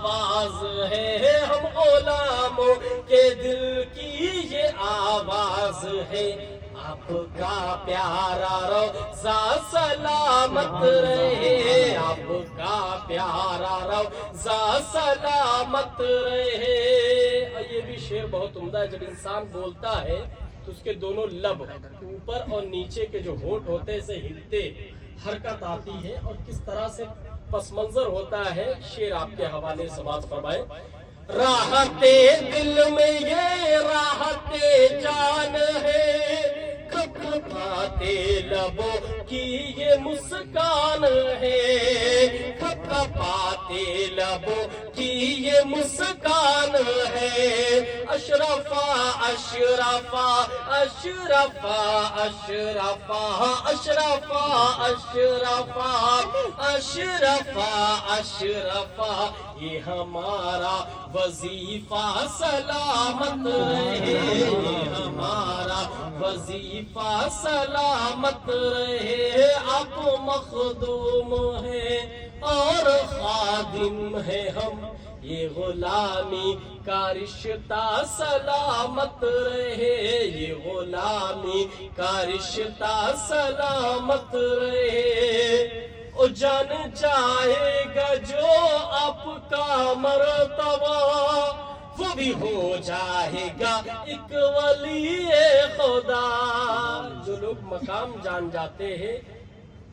آواز ہے، ہم غلاموں کے دل کی یہ آواز ہے، آپ کا پیارا روضہ سلامت رہے، آپ کا پیارا روضہ سلامت رہے۔ اور یہ بھی شعر بہت عمدہ ہے، جب انسان بولتا ہے تو اس کے دونوں لب اوپر اور نیچے کے جو ہونٹ ہوتے ہیں اسے ہلتے، حرکت آتی ہے، اور کس طرح سے پس منظر ہوتا ہے، شعر آپ کے حوالے سماعت فرمائیں۔ راحت دل میں یہ راحت جان ہے، کھپکھپاتے لبوں کی یہ مسکان ہے، کھپکھپاتے لبوں کی یہ مسکان ہے، اشرفا اشرفا اشرفا اشرفا اشرفا اشرفا اشرفا اشرفا، یہ ہمارا وظیفہ سلامت رہے، یہ ہمارا وظیفہ سلامت رہے، آپ مخدوم ہیں اور خادم ہیں ہم، یہ غلامی کا رشتہ سلامت رہے، یہ غلامی کا رشتہ سلامت رہے۔ او جان چاہے گا جو آپ کا مرتبہ، وہ بھی ہو جائے گا ایک ولی خدا۔ جو لوگ مقام جان جاتے ہیں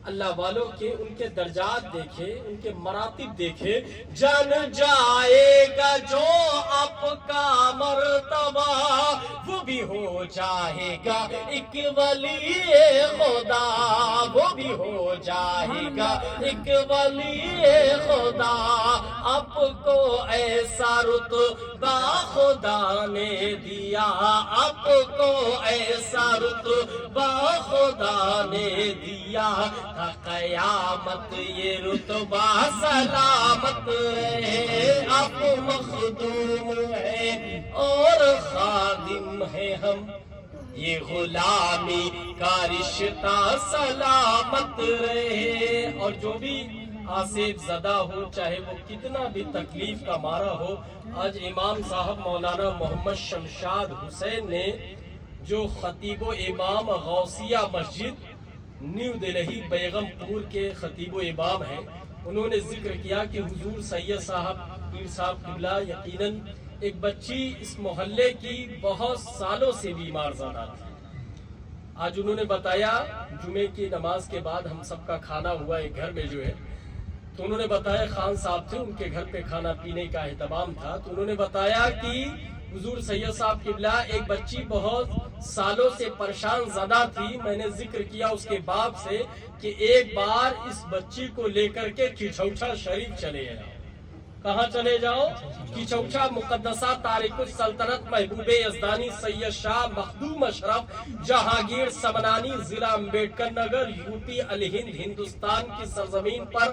اللہ والوں کے، ان کے درجات دیکھے، ان کے مراتب دیکھے، جان جائے گا جو آپ کا مرتبہ، وہ بھی ہو جائے گا ایک ولی خدا، وہ بھی ہو جائے گا ایک ولی خدا۔ آپ کو ایسا رتبہ خدا نے دیا، آپ کو ایسا رتبہ خدا نے دیا، قیامت یہ رتبہ سلامت ہے، آپ مخدوم ہیں اور خادم ہیں ہم، یہ غلامی کا رشتہ سلامت رہے۔ اور جو بھی آصف زدہ ہو، چاہے وہ کتنا بھی تکلیف کا مارا ہو، آج امام صاحب مولانا محمد شمشاد حسین نے جو خطیب و امام غوثیہ مسجد نیو دہلی بیگم پور کے خطیب و امام ہیں، انہوں نے ذکر کیا کہ حضور سید صاحب پیر صاحب قبلہ یقیناً ایک بچی اس محلے کی بہت سالوں سے بیمار زادہ تھی۔ آج انہوں نے بتایا جمعے کی نماز کے بعد ہم سب کا کھانا ہوا ایک گھر میں جو ہے، تو انہوں نے بتایا خان صاحب تھے، ان کے گھر پہ کھانا پینے کا اہتمام تھا، تو انہوں نے بتایا کہ حضور سید صاحب قبلہ ایک بچی بہت سالوں سے پریشان زدہ تھی، میں نے ذکر کیا اس کے باپ سے کہ ایک بار اس بچی کو لے کر کے کھچوچھا شریف چلے جاؤ۔ کہاں چلے جاؤ؟ کھچوچھا مقدسہ تارک السلطنت محبوب یزدانی سید شاہ مخدوم اشرف جہانگیر سمنانی ضلع امبیڈکر نگر یوپی الہند ہندوستان کی سرزمین پر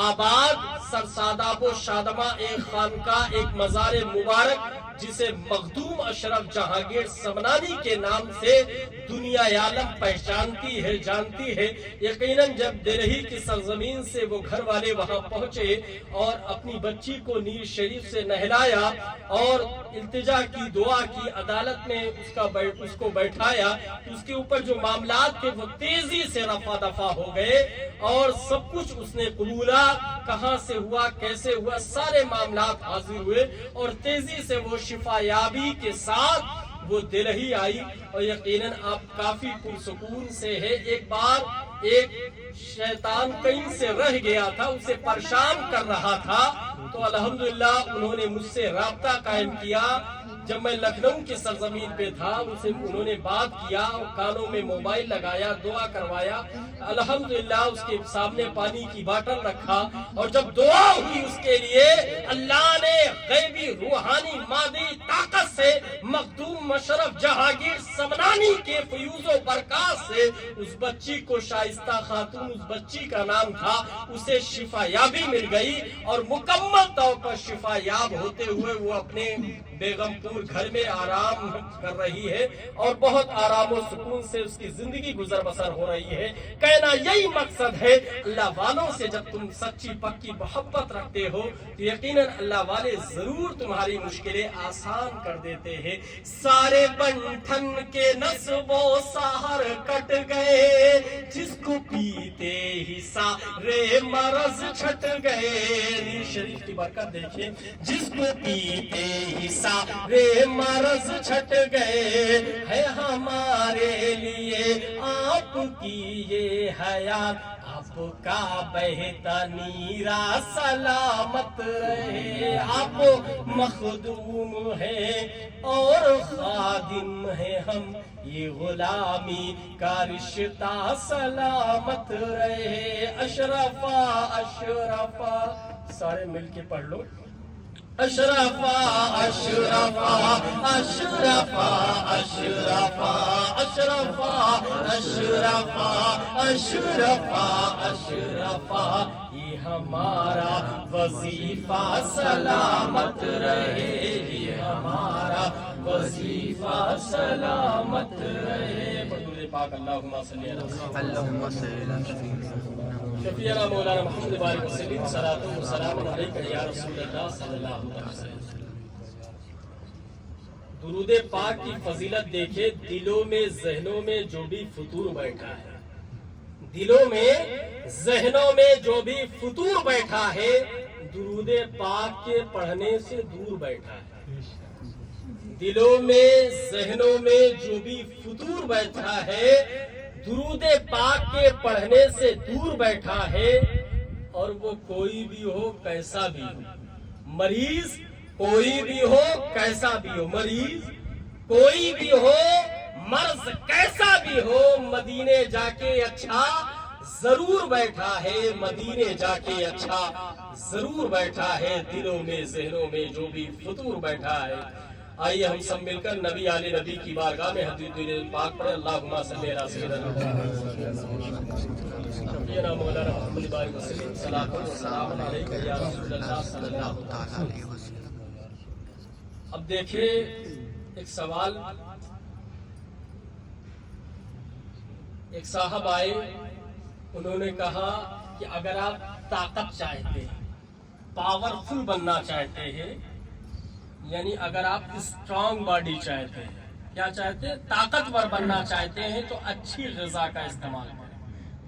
آباد سرساداب و شادمہ ایک خانقاہ، ایک مزار مبارک جسے مخدوم اشرف جہانگیر سمنانی کے نام سے دنیا عالم پہچانتی ہے، جانتی ہے۔ یقیناً جب دہلی کی سرزمین سے وہ گھر والے وہاں پہنچے اور اپنی بچی کو نیل شریف سے نہلایا اور التجا کی، دعا کی، عدالت میں اس کو بیٹھایا، اس کے اوپر جو معاملات تھے وہ تیزی سے رفع دفع ہو گئے اور سب کچھ اس نے قبولا، کہاں سے ہوا، کیسے ہوا، سارے معاملات حاضر ہوئے اور تیزی سے وہ شفا یابی کے ساتھ وہ دہلی آئی اور یقیناً آپ کافی پرسکون سے ہے۔ ایک بار ایک شیطان کہیں سے رہ گیا تھا، اسے پریشان کر رہا تھا، تو الحمدللہ انہوں نے مجھ سے رابطہ قائم کیا۔ جب میں لکھنؤ کی سرزمین پہ تھا اسے انہوں نے بات کیا اور کانوں میں موبائل لگایا، دعا کروایا، الحمدللہ اس کے سامنے پانی کی باٹل رکھا اور جب دعا ہوئی اس کے لیے، اللہ نے غیبی روحانی مادی طاقت سے مخدوم اشرف جہانگیر سمنانی کے فیوز و برکات سے اس بچی کو، شائستہ خاتون اس بچی کا نام تھا، اسے شفا یابی مل گئی اور مکمل मुकम्मल तौर पर शिफा याब होते हुए वो अपने बेगमपुर घर में आराम कर रही है और बहुत आराम और सुकून से उसकी जिंदगी गुजर बसर हो रही है। कहना यही मकसद है, अल्लाह वालों से जब तुम सच्ची पक्की मोहब्बत रखते हो तो यकीनन अल्लाह वाले जरूर तुम्हारी मुश्किलें आसान कर देते हैं। सारे बंधन के नस्बो सहार कट गए, जिसको पीते ही सारे मरज छट गए। शरीफ की बरकत देखिए, जिसको पीते ही सारे मरज छट गए, है हमारे लिए आपकी ये हयात, आपका बहता नीरा सलामत रहे। आप मखदूम है और खादिम है हम, ये गुलामी का रिश्ता सलामत रहे। अशरफा अशरफा, सारे मिलके पढ़ लो। अशरफा अशरफा अशरफा अशरफा अशरफा अशरफा अशरफा अशरफा, ये हमारा वजीफा सलामत रहे, ये हमारा वजीफा सलामत रहे। बरदूद पाक अल्लाहुम्मा सल्ली अला शफीअना मौलाना मुहम्मद बारिक वसल्लम सलातो व सलाम अलैका या रसूलल्लाह सल्लल्लाहु अलैहि वसल्लम। दुरूद पाक की फजीलत देखे, दिलों में जहनों में जो भी फुतूर बैठा है, दिलों में जहनों में जो भी फुतूर बैठा है, दुरूद पाक के पढ़ने से दूर बैठा है। दिलों में जहनों में जो भी फुतूर बैठा है, दुरूद पाक के पढ़ने से दूर बैठा है। और वो कोई भी हो कैसा भी हो, मरीज कोई भी हो कैसा भी हो, मरीज कोई भी हो, मर्ज कैसा भी हो, मदीने जाके अच्छा जरूर बैठा है, मदीने जाके अच्छा जरूर बैठा है। दिलों में जहनों में जो भी फुतूर बैठा है। आइए हम सब मिलकर नबी आले नबी की बारगाह में हदीस पाक पढ़े। अल्लाहुम्मा सल्ली अला सय्यिदना मौलाना मुहम्मद बारिक वसल्लम सलातो व सलाम अलैका या रसूलल्लाह सल्लल्लाहु अलैहि वसल्लम। अब देखिए एक सवाल, एक साहब आए, उन्होंने कहा कि अगर आप ताकत चाहते हैं, पावरफुल बनना चाहते हैं, यानी अगर आप स्ट्रांग बॉडी चाहते हैं, क्या चाहते हैं, ताकतवर बनना चाहते हैं, तो अच्छी ग़िज़ा का इस्तेमाल करें।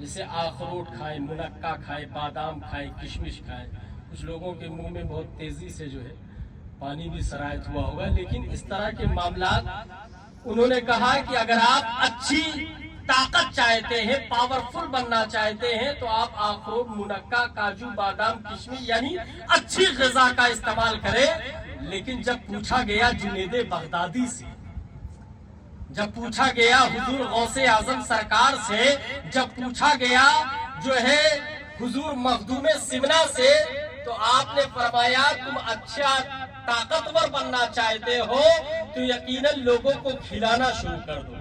जैसे अखरोट खाएं, मुनक्का खाएं, बादाम खाएं, किशमिश खाएं। कुछ लोगों के मुंह में बहुत तेजी से जो है पानी भी सरायत हुआ होगा, लेकिन इस तरह के मामलात उन्होंने कहा कि अगर आप अच्छी ताकत चाहते हैं, पावरफुल बनना चाहते हैं, तो आप अखरोट, मुनक्का, काजू, बादाम, किशमिश यानी अच्छी ग़िज़ा का इस्तेमाल करें। लेकिन जब पूछा गया जुनैद बगदादी से, जब पूछा गया हुजूर गौसे आजम सरकार से, जब पूछा गया जो है हुजूर मखदूम सिमना से, तो आपने फरमाया तुम अच्छा ताकतवर बनना चाहते हो तो यकीनन लोगों को खिलाना शुरू कर दो।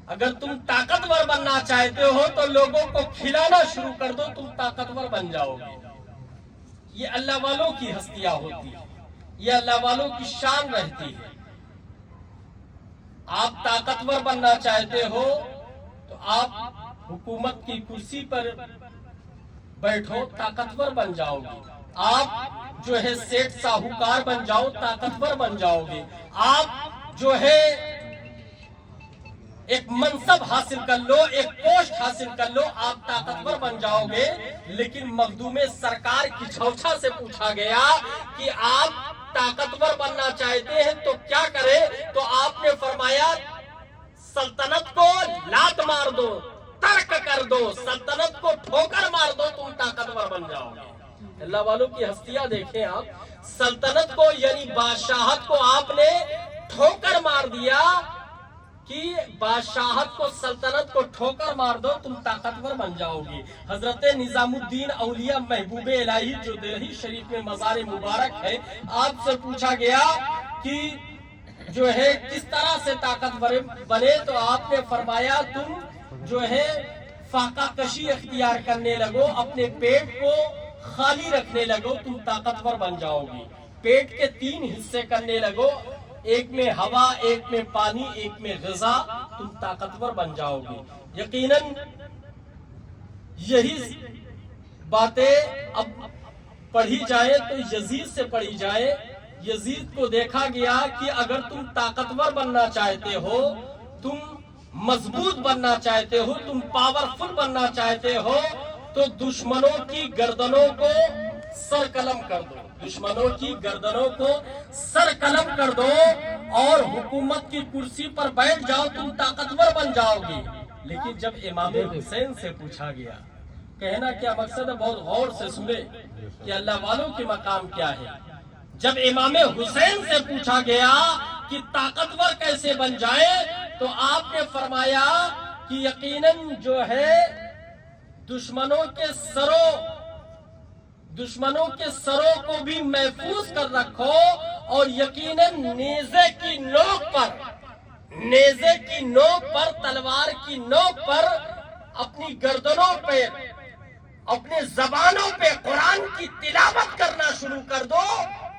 अगर तुम ताकतवर बनना चाहते हो तो लोगों को खिलाना शुरू कर दो, तुम ताकतवर बन जाओगे। ये अल्लाह वालों की हस्तियां होती है, ये अल्लाह वालों की शान रहती है। आप ताकतवर बनना चाहते हो तो आप हुकूमत की कुर्सी पर बैठो, ताकतवर बन जाओगे। आप जो है सेठ साहूकार बन जाओ, ताकतवर बन जाओगे। आप जो है एक मनसब हासिल कर लो, एक पोस्ट हासिल कर लो, आप ताकतवर बन जाओगे। लेकिन मखदूमे सरकार की छौछा से पूछा गया कि आप ताकतवर बनना चाहते हैं तो क्या करें, तो आपने फरमाया सल्तनत को लात मार दो, तर्क कर दो, सल्तनत को ठोकर मार दो, तुम ताकतवर बन जाओगे। अल्लाह वालों की हस्तियां देखें आप, सल्तनत को यानी बादशाहत को आपने ठोकर मार दिया कि बादशाहत को, सल्तनत को ठोकर मार दो, तुम ताकतवर बन जाओगे। हजरत निजामुद्दीन औलिया महबूबे इलाही जो दिल्ली शरीफ में मज़ार मुबारक है, आपसे पूछा गया कि जो है किस तरह से ताकतवर बने, तो आपने फरमाया तुम जो है फाका कशी अख्तियार करने लगो, अपने पेट को खाली रखने लगो तुम ताकतवर बन जाओगे। पेट के 3 हिस्से करने लगो, एक में हवा, एक में पानी, एक में ग़िज़ा, तुम ताकतवर बन जाओगे। यकीनन यही बातें अब पढ़ी जाए तो यजीद से पढ़ी जाए। यजीद को देखा गया कि अगर तुम ताकतवर बनना चाहते हो, तुम मजबूत बनना चाहते हो, तुम पावरफुल बनना चाहते हो, तो दुश्मनों की गर्दनों को सरकलम कर दो, दुश्मनों की गर्दनों को सरकलम कर दो और हुकूमत की कुर्सी पर बैठ जाओ, तुम ताकतवर बन जाओगे। लेकिन जब इमाम हुसैन से पूछा गया, कहना क्या मकसद है, बहुत गौर से सुने कि अल्लाह वालों की मकाम क्या है। जब इमाम हुसैन से पूछा गया कि ताकतवर कैसे बन जाए, तो आपने फरमाया कि यकीनन जो है दुश्मनों के सरों को भी महफूज कर रखो और यकीनन नेज़े की नोक पर तलवार की नोक पर अपनी गर्दनों पे, अपने जबानों पे कुरान की तिलावत करना शुरू कर दो,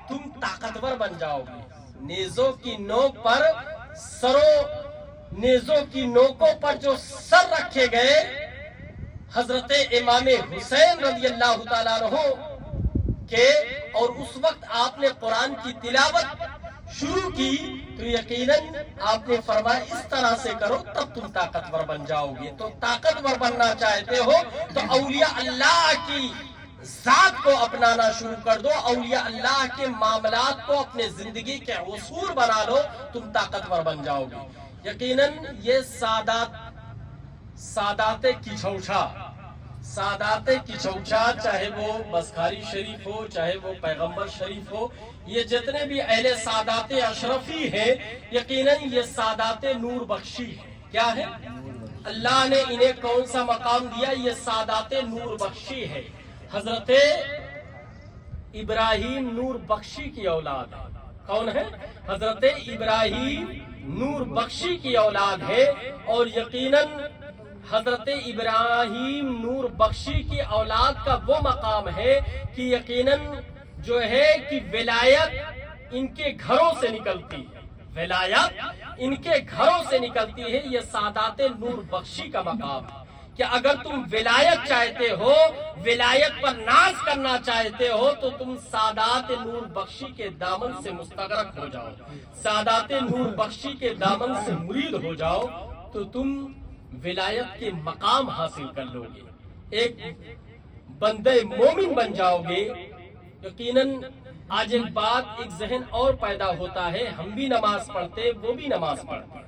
तुम ताकतवर बन जाओगे। नेज़ों की नोक पर, नेज़ों की नोकों पर जो सर रखे गए हजरत इमाम हुसैन रज़ियल्लाहु ताला अन्हु के, और उस वक्त आपने कुरान की तिलावत शुरू की, तो यकीनन आपने फरमाया इस तरह से करो तब तुम ताकतवर बन जाओगे। तो ताकतवर बनना चाहते हो तो औलिया अल्लाह की जात को अपनाना शुरू कर दो, औलिया अल्लाह के मामलात को अपने जिंदगी के उसूल बना लो, तुम ताकतवर बन जाओगे। यकीनन ये सादाते किचौछा, चाहे वो बसखारी शरीफ हो, चाहे वो पैगंबर शरीफ हो, ये जितने भी अहले सादाते अशरफी है, यकीनन ये सादाते नूर बख्शी है। क्या है? अल्लाह ने इन्हें कौन सा मकाम दिया? ये सादाते नूर बख्शी है। हजरते इब्राहिम नूर बख्शी की औलाद है। कौन है? हजरते इब्राहिम नूर बख्शी की औलाद है। और यकीनन हजरत इब्राहिम नूर बख्शी की औलाद का वो मकाम है कि यकीनन जो है कि विलायत इनके घरों से निकलती है, विलायत इनके घरों से निकलती है। ये सादाते नूर बख्शी का मकाम है कि अगर तुम विलायत चाहते हो, विलायत पर नाज करना चाहते हो, तो तुम सादात नूर बख्शी के दामन से मुस्तगरक हो जाओ, सादात नूर बख्शी के दामन से मुरीद हो जाओ, तो तुम विलायत के मकाम हासिल कर लोगे, एक बंदे मोमिन बन जाओगे। यकीनन आज एक बात, एक जहन और पैदा होता है, हम भी नमाज पढ़ते, वो भी नमाज पढ़ते,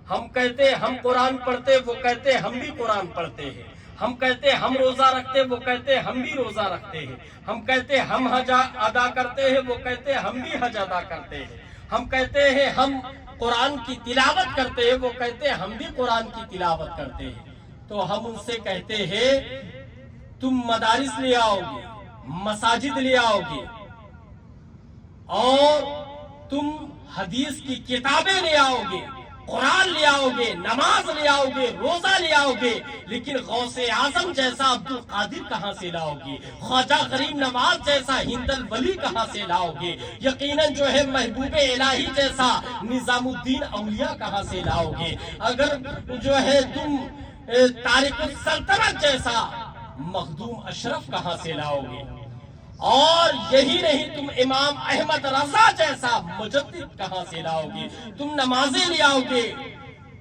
हम कहते हम कुरान पढ़ते, वो कहते हम भी कुरान पढ़ते हैं, हम कहते हम रोजा रखते, वो कहते हम भी रोजा रखते हैं, हम कहते हम हज अदा करते हैं, वो कहते हम भी हज अदा करते हैं, हम कहते हैं हम कुरान की तिलावत करते हैं, वो कहते हैं हम भी कुरान की तिलावत करते हैं। तो हम उनसे कहते हैं तुम मदारिस ले आओगे, मसाजिद ले आओगे और तुम हदीस की किताबें ले आओगे, कुरान ले आओगे, नमाज ले आओगे, रोजा ले आओगे, लेकिन गौसे आजम जैसा अब्दुल कादिर कहां से लाओगे? ख्वाजा गरीब नवाज जैसा हिंदल वली कहां से लाओगे? यकीनन जो है महबूबे इलाही जैसा निजामुद्दीन औलिया कहां से लाओगे? अगर जो है तुम तारिकुल सल्तनत जैसा मखदूम अशरफ कहां से लाओगे? और यही नहीं, तुम इमाम अहमद रजा जैसा मुजद्दिद कहां से लाओगे? तुम नमाजें ले आओगे,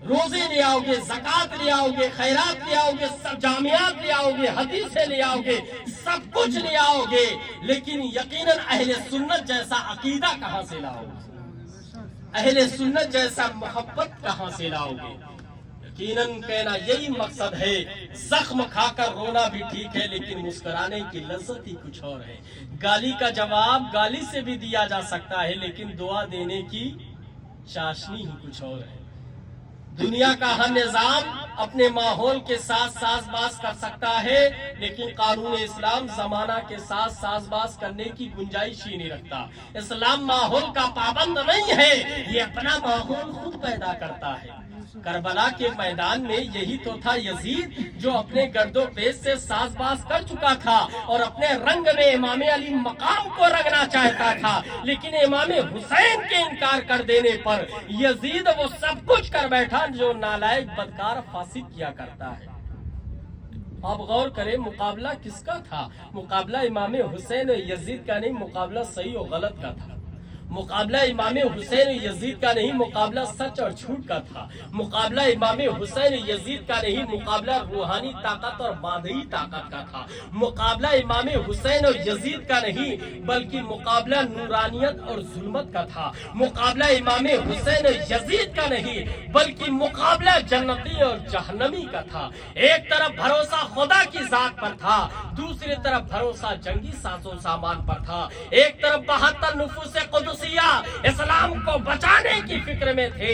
रोजे ले आओगे, ज़कात ले आओगे, खैरात ले आओगे, सब जामियात ले आओगे, हदीसें ले आओगे, सब कुछ ले आओगे, लेकिन यकीनन अहले सुन्नत जैसा अकीदा कहां से लाओगे? अहले सुन्नत जैसा मोहब्बत कहां से लाओगे? यकीनन कहना यही मकसद है। जख्म खाकर रोना भी ठीक है, लेकिन मुस्कुराने की लज्जत ही कुछ और है। गाली का जवाब गाली से भी दिया जा सकता है, लेकिन दुआ देने की चाशनी ही कुछ और है। दुनिया का हर निजाम अपने माहौल के साथ साजबाज कर सकता है, लेकिन कानून इस्लाम जमाना के साथ साजबाज करने की गुंजाइश ही नहीं रखता। इस्लाम माहौल का पाबंद नहीं है, ये अपना माहौल खुद पैदा करता है। کربلا کے میدان میں یہی تو تھا یزید جو اپنے گرد و پیش سے ساز باز کر چکا تھا اور اپنے رنگ میں امام علی مقام کو رنگنا چاہتا تھا، لیکن امام حسین کے انکار کر دینے پر یزید وہ سب کچھ کر بیٹھا جو نالائق بدکار فاسد کیا کرتا ہے۔ آپ غور کریں مقابلہ کس کا تھا؟ مقابلہ امام حسین و یزید کا نہیں، مقابلہ صحیح و غلط کا تھا۔ مقابلہ امام حسین یزید کا نہیں، مقابلہ سچ اور جھوٹ کا تھا۔ مقابلہ امام حسین یزید کا نہیں، مقابلہ روحانی طاقت اور مادی طاقت کا تھا۔ مقابلہ امام حسین اور یزید کا نہیں بلکہ مقابلہ نورانیت اور ظلمت کا تھا۔ مقابلہ امام حسین اور یزید کا نہیں بلکہ مقابلہ جنتی اور جہنمی کا تھا۔ ایک طرف بھروسہ خدا کی ذات پر تھا، دوسری طرف بھروسہ جنگی ساز و سامان پر تھا۔ ایک طرف 72 نفوس قدسیہ اسلام کو بچانے کی فکر میں تھے،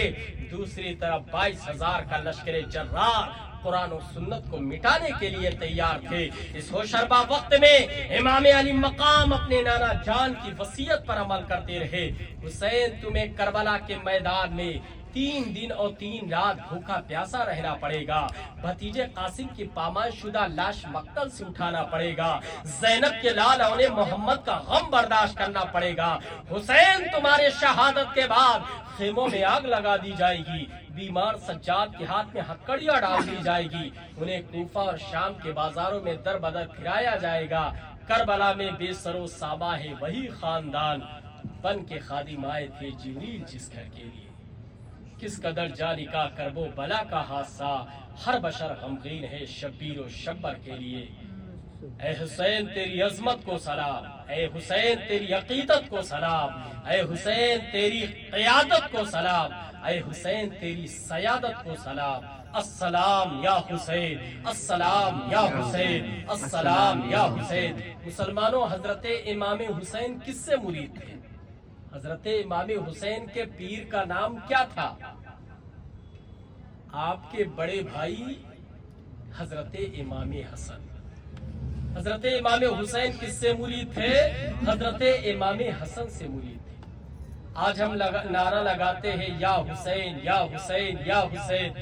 دوسری طرف 22,000 کا لشکر جرار قرآن و سنت کو مٹانے کے لیے تیار تھے۔ اس ہوشربا وقت میں امام علی مقام اپنے نانا جان کی وصیت پر عمل کرتے رہے۔ حسین تمہیں کربلا کے میدان میں 3 دن اور 3 رات بھوکا پیاسا رہنا پڑے گا، بھتیجے قاسم کی پامال شدہ لاش مقتل سے اٹھانا پڑے گا، زینب کے لال اونے محمد کا غم برداشت کرنا پڑے گا۔ حسین تمہارے شہادت کے بعد خیموں میں آگ لگا دی جائے گی، بیمار سجاد کے ہاتھ میں ہتکڑیاں ڈال دی جائے گی، انہیں کوفہ اور شام کے بازاروں میں در بدر پھرایا جائے گا۔ کربلا میں بے سر و ساما ہے وہی خاندان، بن کے خادم آئے تھے جبریل جس گھر کے لیے۔ کس قدر جانی کا کرب و بلا کا حادثہ، ہر بشر غمگین ہے شبیر و شبر کے لیے۔ اے حسین تیری عظمت کو سلام، اے حسین تیری عقیدت کو سلام، اے حسین تیری قیادت کو سلام، اے حسین تیری سیادت کو سلام۔ السلام یا حسین، السلام یا حسین، السلام یا حسین۔ مسلمانوں، حضرت امام حسین کس سے مرید تھے؟ حضرت امام حسین کے پیر کا نام کیا تھا؟ آپ کے بڑے بھائی حضرت امام حسن۔ حضرت امام حسین کس سے مرید تھے؟ حضرت امام حسن سے مرید تھے۔ آج ہم نعرہ لگاتے ہیں یا حسین یا حسین یا حسین،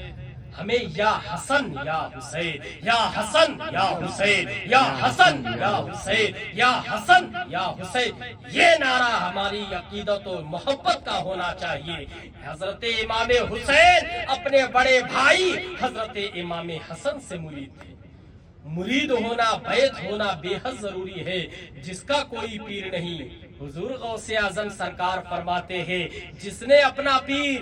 ہمیں یا حسن یا حسین، یا حسن یا حسین، یا حسن یا حسین، یا حسن یا حسین، یہ نعرہ ہماری عقیدت و محبت کا ہونا چاہیے۔ حضرت امام حسین اپنے بڑے بھائی حضرت امام حسن سے مرید تھے۔ مرید ہونا، بیعت ہونا بے حد ضروری ہے، جس کا کوئی پیر نہیں۔ حضور غوث اعظم سرکار فرماتے ہیں جس نے اپنا پیر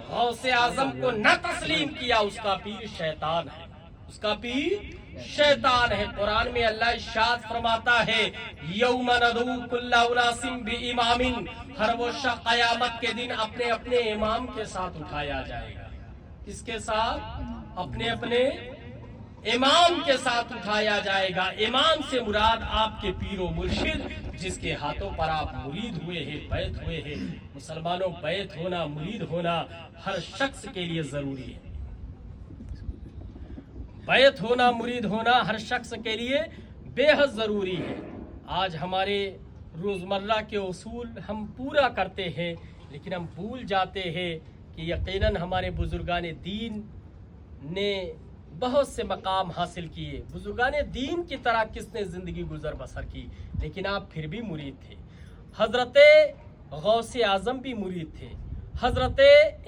غوث اعظم کو نہ تسلیم کیا اس کا پیر شیطان ہے، اس کا پیر شیطان ہے۔ قرآن میں اللہ ارشاد فرماتا ہے یوم ندعو کل اناس بامام، ہر وہ شخص قیامت کے دن اپنے اپنے امام کے ساتھ اٹھایا جائے گا۔ کس کے ساتھ؟ اپنے اپنے امام کے ساتھ اٹھایا جائے گا۔ امام سے مراد آپ کے پیر و مرشد جس کے ہاتھوں پر آپ مرید ہوئے ہیں، بیعت ہوئے ہیں۔ مسلمانوں، بیعت ہونا، مرید ہونا ہر شخص کے لیے ضروری ہے۔ بیعت ہونا، مرید ہونا ہر شخص کے لیے بے حد ضروری ہے۔ آج ہمارے روزمرہ کے اصول ہم پورا کرتے ہیں، لیکن ہم بھول جاتے ہیں کہ یقیناً ہمارے بزرگان دین نے بہت سے مقام حاصل کیے۔ بزرگان دین کی طرح کس نے زندگی گزر بسر کی، لیکن آپ پھر بھی مرید تھے۔ حضرت غوث اعظم بھی مرید تھے، حضرت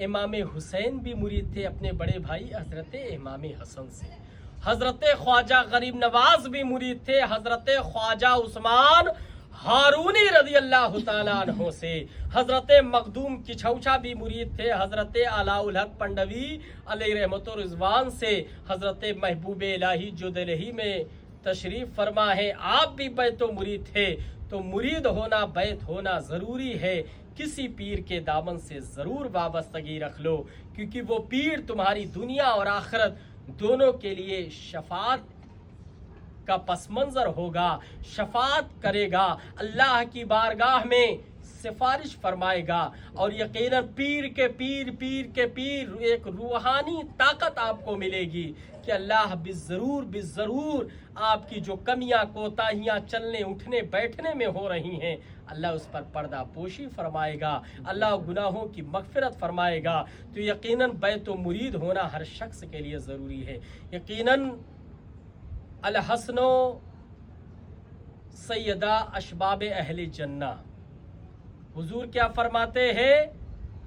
امام حسین بھی مرید تھے اپنے بڑے بھائی حضرت امام حسن سے۔ حضرت خواجہ غریب نواز بھی مرید تھے حضرت خواجہ عثمان ہارونی رضی اللہ تعالیٰ عنہ سے۔ حضرت مخدوم کچھوچا بھی مرید تھے حضرت علاء الحق پنڈوی علیہ رحمت و رضوان سے۔ حضرت محبوب الہی جو دلہی میں تشریف فرما ہے، آپ بھی بیعت و مرید تھے۔ تو مرید ہونا، بیعت ہونا ضروری ہے۔ کسی پیر کے دامن سے ضرور وابستگی رکھ لو، کیونکہ وہ پیر تمہاری دنیا اور آخرت دونوں کے لیے شفاعت کا پس منظر ہوگا، شفاعت کرے گا۔ اللہ کی بارگاہ میں सिफारिश फरमाएगा और यकीनन पीर के पीर एक रूहानी ताकत आपको मिलेगी कि अल्लाह बिज़रूर आपकी जो कमियां कोताहियां चलने उठने बैठने में हो रही हैं, अल्लाह उस पर पर्दा पोशी फरमाएगा, अल्लाह गुनाहों की मगफिरत फरमाएगा। तो यकीनन बैतो मुरीद होना हर शख्स के लिए ज़रूरी है। यकीनन अल हसनो सैयदा अशबाब अहले जन्ना, हुजूर क्या फरमाते हैं,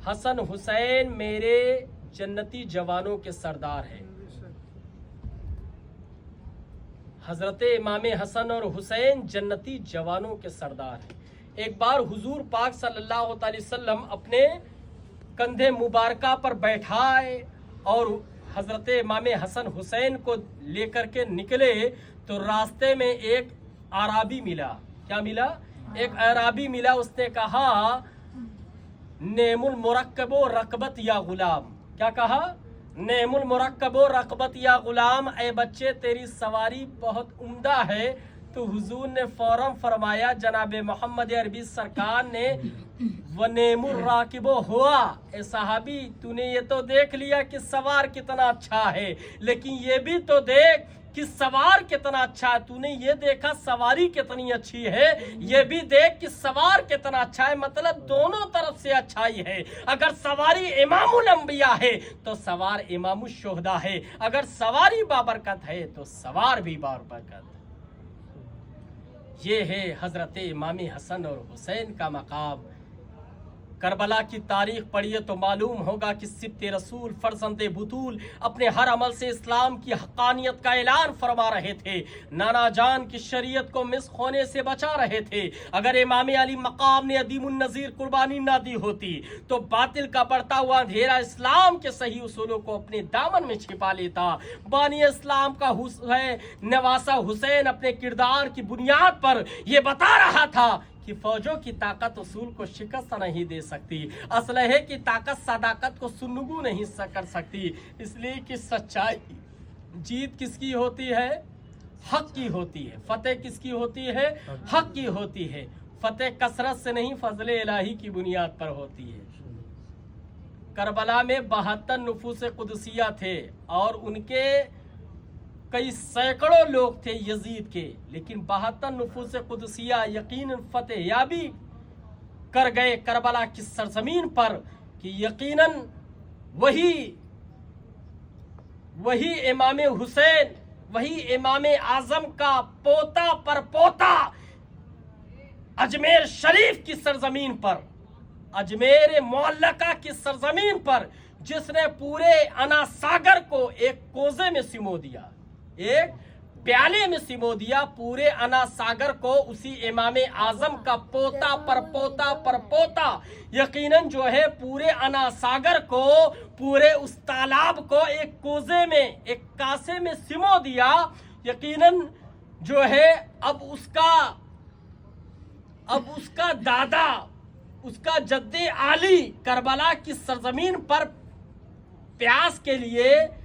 हसन हुसैन मेरे जन्नती जवानों के सरदार हैं। हजरत इमाम हसन और हुसैन जन्नती जवानों के सरदार हैं। एक बार हुजूर पाक सल्लल्लाहु अलैहि वसल्लम अपने कंधे मुबारका पर बैठाए और हजरत इमाम हसन हुसैन को लेकर के निकले तो रास्ते में एक आराबी मिला। क्या मिला? एक आराबी मिला। उसने कहा, नेमुल मुरक्कबो रकबत या गुलाम। क्या कहा? नेमुल मुरक्कबो रकबत या गुलाम, ए बच्चे तेरी सवारी बहुत उम्दा है। तो हुजूर ने फौरन फरमाया, जनाब मोहम्मद अरबी सरकार ने, व नेमुल राकिबो हुआ। ए साहबी, तूने ये तो देख लिया कि सवार कितना अच्छा है, लेकिन ये भी तो देख कि सवार कितना अच्छा है। तूने ये देखा सवारी कितनी अच्छी है, ये भी देख कि सवार कितना अच्छा है। मतलब दोनों तरफ से अच्छाई है। अगर सवारी इमामुल अंबिया है तो सवार इमामुल शुहदा है, अगर सवारी बाबरकत है तो सवार भी बाबरकत। ये है हजरत इमाम हसन और हुसैन का मकाम। करबला की तारीख पढ़िए तो मालूम होगा कि सिब्ते रसूल फरजंदे बुतूल अपने हर अमल से इस्लाम की हक्कानियत का ऐलान फरमा रहे थे, नाना जान की शरीयत को मिस होने से बचा रहे थे। अगर इमाम अली मकाम ने अदीमुन नज़ीर कुर्बानी ना दी होती तो बातिल का बढ़ता हुआ अंधेरा इस्लाम के सही उसूलों को अपने दामन में छिपा लेता। बानी इस्लाम का नवासा हुसैन अपने किरदार की बुनियाद पर यह बता रहा था कि फौजों की ताकत उसूल को शिकस्त नहीं दे सकती, असलहे की ताकत सदाकत को सुन्नगू नहीं कर सकती। इसलिए कि सच्चाई जीत किसकी होती है? हक की होती है। फतेह किसकी होती है? हक की होती है। फतेह कसरत से नहीं, फजले इलाही की बुनियाद पर होती है। करबला में 72 नुफूस कुदसिया थे और उनके कई सैकड़ों लोग थे यजीद के, लेकिन 72 नुफूस कुदसिया यकीनन फतेह याबी कर गए करबला की सरजमीन पर कि यकीनन वही इमाम हुसैन, वही इमाम आजम का पोता पर पोता अजमेर शरीफ की सरजमीन पर, अजमेर मुअल्लका की सरजमीन पर, जिसने पूरे अना सागर को एक कोजे में सिमो दिया, एक प्याले में सिमो दिया पूरे अना सागर को। उसी इमाम आजम का पोता पर पोता यकीनन जो है पूरे अना सागर को, पूरे उस तालाब को एक कोजे में, एक कासे में सिमो दिया। यकीनन जो है अब उसका दादा, उसका जद्दे आली करबला की सरजमीन पर प्यास के लिए,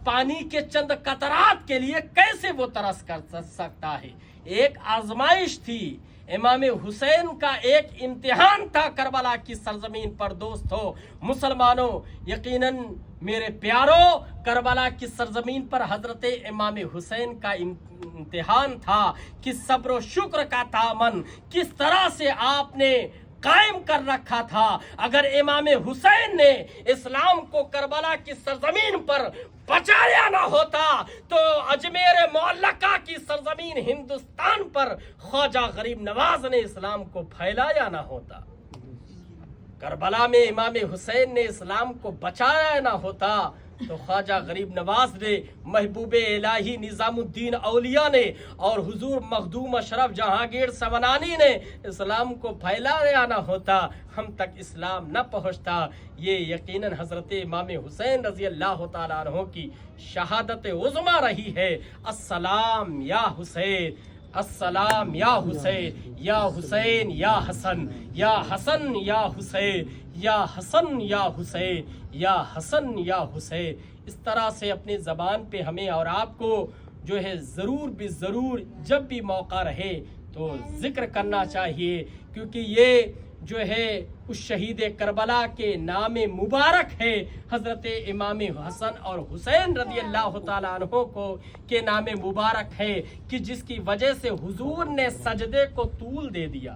पानी के चंद कतरात के लिए कैसे वो तरस कर सकता है? एक आजमाइश थी, इमाम हुसैन का एक इम्तिहान था करबला की सरजमीन पर। दोस्तों मुसलमानों, यकीनन मेरे प्यारों, करबला की सरजमीन पर हजरत इमाम हुसैन का इम्तिहान था कि सब्र और शुक्र का दामन किस तरह से आपने कायम कर रखा था। अगर इमाम हुसैन ने इस्लाम को करबला की सरजमीन पर बचाया ना होता तो अजमेर मुअल्लका की सरजमीन हिंदुस्तान पर ख्वाजा गरीब नवाज ने इस्लाम को फैलाया ना होता। करबला में इमाम हुसैन ने इस्लाम को बचाया ना होता तो ख्वाजा गरीब नवाज ने, महबूब इलाही निजामुद्दीन औलिया ने और हुजूर मखदूम अशरफ जहांगीर सवनानी ने इस्लाम को फैलाया ना होता, हम तक इस्लाम न पहुंचता। ये यकीनन हजरत इमाम हुसैन रजी अल्लाह तआला अन्हु की शहादत उज़्मा रही है। अस्सलाम या हुसैन, अस्सलाम या हुसैन, या हुसैन या हसन, या हसन या हुसैन, या हसन या हुसैन, या हसन या हुसैन। इस तरह से अपनी ज़बान पे हमें और आपको जो है ज़रूर भी ज़रूर जब भी मौका रहे تو ذکر کرنا چاہیے، کیونکہ یہ جو ہے اس شہید کربلا کے نام مبارک ہے، حضرت امام حسن اور حسین رضی اللہ تعالیٰ عنہ کو کے نام مبارک ہے، کہ جس کی وجہ سے حضور نے سجدے کو طول دے دیا۔